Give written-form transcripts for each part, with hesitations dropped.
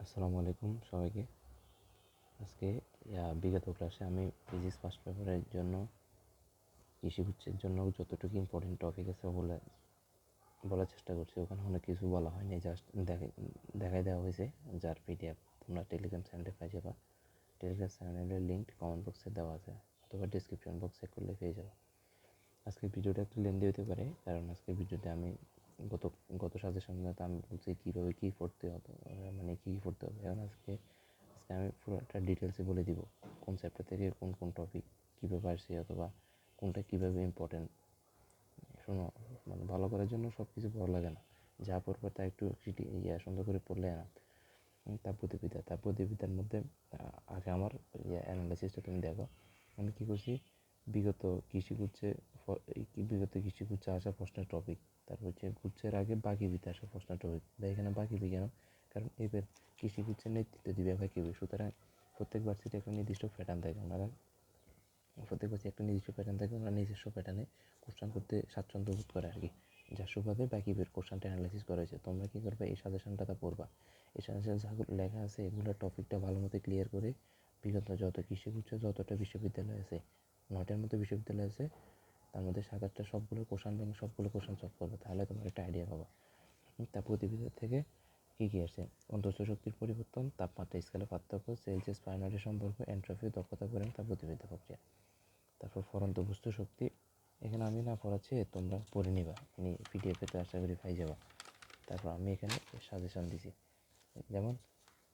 আসসালামু আলাইকুম সবাইকে। আজকে বিগত ক্লাসে আমি ফিজিক্স ফার্স্ট পেপারের জন্য কৃষিগুচ্ছের জন্য যতটুকু ইম্পর্টেন্ট টপিক আছে ওগুলো বলার চেষ্টা করছি। ওখানে অনেক কিছু বলা হয়নি, জাস্ট দেখাই দেওয়া হয়েছে, যার পিডিএফ তোমরা টেলিগ্রাম চ্যানেলে পাই যাবা। টেলিগ্রাম চ্যানেলের লিঙ্ক কমেন্ট বক্সে দেওয়া আছে অথবা ডিসক্রিপশন বক্স চেক করলে পেয়ে যাবো। আজকের ভিডিওটা একটু লেন্দি হতে পারে, কারণ আজকের ভিডিওতে আমি গত গত সাজেশনগুলোতে আমি বলছি কীভাবে কী পড়তে হবে, মানে কী পড়তে হবে। এখন আজকে আমি পুরো একটা ডিটেলসে বলে দিব কোন চ্যাপ্টার থেকে কোন কোন টপিক কীভাবে আসছে অথবা কোনটা কীভাবে ইম্পর্টেন্ট। শোনো, মানে ভালো করার জন্য সব কিছু পড়া লাগে না, যা পড়বে তা একটু সুন্দর করে পড়লে না। তাপগতিবিদ্যার মধ্যে আগে আমার অ্যানালাইসিসটা তুমি দেখো। আমি কী করছি, বিগত কৃষিগুচ্ছে আসা প্রশ্নের টপিক, তারপর হচ্ছে গুচ্ছের আগে বাকীবিদ্যা আসা প্রশ্নের টপিক। এখানে বাকীবি কেন? কারণ এবার কৃষিগুচ্ছের নেতৃত্ব দিবে বাকীবি, সুতরাং প্রত্যেক ভার্সিটি একটা নির্দিষ্ট প্যাটার্ন থাকে। ওনারা নিজস্ব প্যাটার্নে কোশ্চেন করতে স্বাচ্ছন্দ্য বোধ করে আর কি, যার সুবাদে বাকীবির কোশ্চেনটা অ্যানালাইসিস করা হয়েছে। তোমরা কী করবে, এই সাজেশনটা পড়বা, এই সাজেশন যাগুলো লেখা আছে এগুলোর টপিকটা ভালো মতো ক্লিয়ার করে বিগত যত কৃষিগুচ্ছ যতটা বিশ্ববিদ্যালয় আছে, 9টার মতো বিশ্ববিদ্যালয় আছে, তার মধ্যে 7-8টা সবগুলো কোশ্চেন সলভ করবে, তাহলে তোমার একটা আইডিয়া পাবা। তাপগতিবিদ্যা থেকে কী কী আসে? অন্তঃস্থ শক্তির পরিবর্তন, তাপমাত্রা স্কেলে পার্থক্য, সেলসিয়াস ফারেনহাইটের সম্পর্ক, এন্ট্রপি, দক্ষতা পরিমাণ, তাপগতিবিদ্যা প্রক্রিয়া। তারপর ফরন্ত বস্তু শক্তি, এখানে আমি না পড়াচ্ছি, তোমরা পড়ে নিবা, পিডিএফে আশা করি পাই যাবা। তারপর আমি এখানে সাজেশন দিছি। যেমন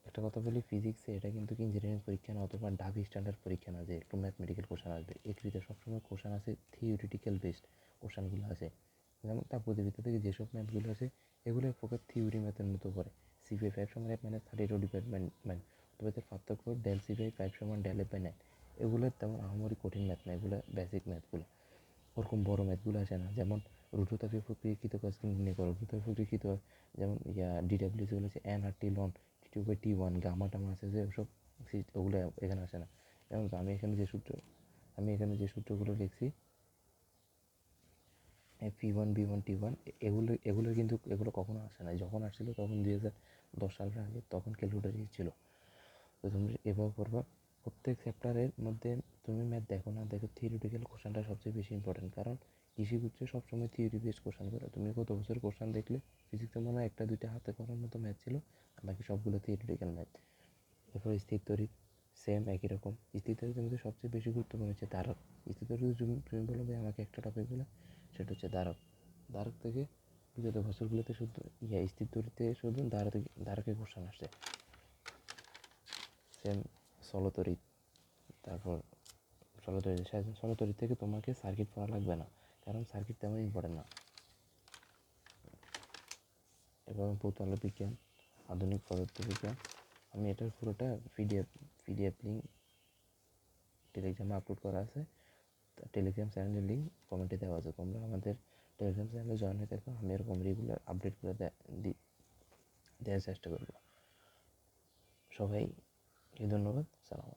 একটা কথা বলি, ফিজিক্সে এটা কিন্তু ইঞ্জিনিয়ারিং পরীক্ষা না অথবা ঢাবি স্ট্যান্ডার্ড পরীক্ষা না যে একটু ম্যাথমেটিক্যাল কোশ্চেন আসবে। এটিতে সবসময় কোশ্চেন আছে থিওরিটিক্যাল বেসড কোশ্চেনগুলো আছে। যেমন তাপগতিবিদ্যা থেকে যেসব ম্যাথগুলো আছে এগুলো এক প্রকার থিওরি ম্যাথের মতো করে। সিপিআই 5 সমান F - 30 ডিপার্টমেন্ট ম্যান, তবে এদের পার্থক্য ডেল সিপিআই 5 সমান ডেল F/9। এগুলো তেমন আহামরি কঠিন ম্যাথ না, এগুলো বেসিক ম্যাথগুলো, ওরকম বড় ম্যাথগুলো আসে না। যেমন রুদ্ধতাপীয় প্রক্রিয়াকৃত কাজ নির্ণয় করো, রুদ্ধতাপীয় প্রক্রিয়াকৃত যেমন ডিডাব্লিউ যেগুলো আছে NRT লন T2/T1 গামা টামা আছে, যে ওসব ওগুলো এখানে আসে না। যেমন আমি এখানে যে সূত্রগুলো লিখছি P1 B1 T1, এগুলো কখনো আসে না। যখন আসছিল তখন 2010 সালের আগে, তখন ক্যালকুলেটর ছিল। তো তুমি এভাবে পড়বা। প্রত্যেক চ্যাপ্টারের মধ্যে তুমি ম্যাথ দেখো না দেখো, থিওরিটিক্যাল কোশ্চেনটা সবচেয়ে বেশি ইম্পর্টেন্ট, কারণ কৃষিগুচ্ছে সবসময় থিওরি বেসড কোশ্চেন করে। তুমি গত বছর কোশ্চেন দেখলে ফিজিক্সে মনে হয় 1-2টা হাতে করার মতো ম্যাথ ছিল, আর বাকি সবগুলো থিওরিটিক্যাল ম্যাথ। এরপর স্থির তড়িৎ, সেম একই রকম। স্থির তড়িতের মধ্যে সবচেয়ে বেশি গুরুত্বপূর্ণ হচ্ছে ধারক। স্থির তড়িৎ তুমি বলো ভাই আমাকে একটা টপিক বলে, সেটা হচ্ছে ধারক থেকে বিগত বছরগুলোতে শুধু স্থির তড়িতে শুধু ধারকের কোশ্চেন আসছে। সেম চলতড়িৎ, তারপর চলতড়িৎ থেকে তোমাকে সার্কিট পড়া লাগবে না, কারণ সার্কিট তেমন ইম্পর্টেন্ট না। এবং ভূতল বিজ্ঞান, আধুনিক পদার্থবিজ্ঞান। আমি এটার পুরোটা পিডিএফ লিঙ্ক টেলিগ্রামে আপলোড করা আছে। টেলিগ্রাম চ্যানেলের লিঙ্ক কমেন্টে দেওয়া আছে, তোমরা আমাদের টেলিগ্রাম চ্যানেলে জয়েন হয়ে থাকো। আমি এরকম রেগুলার আপডেটগুলো দেওয়ার চেষ্টা করবো। সবাইকে ধন্যবাদ। সালাম।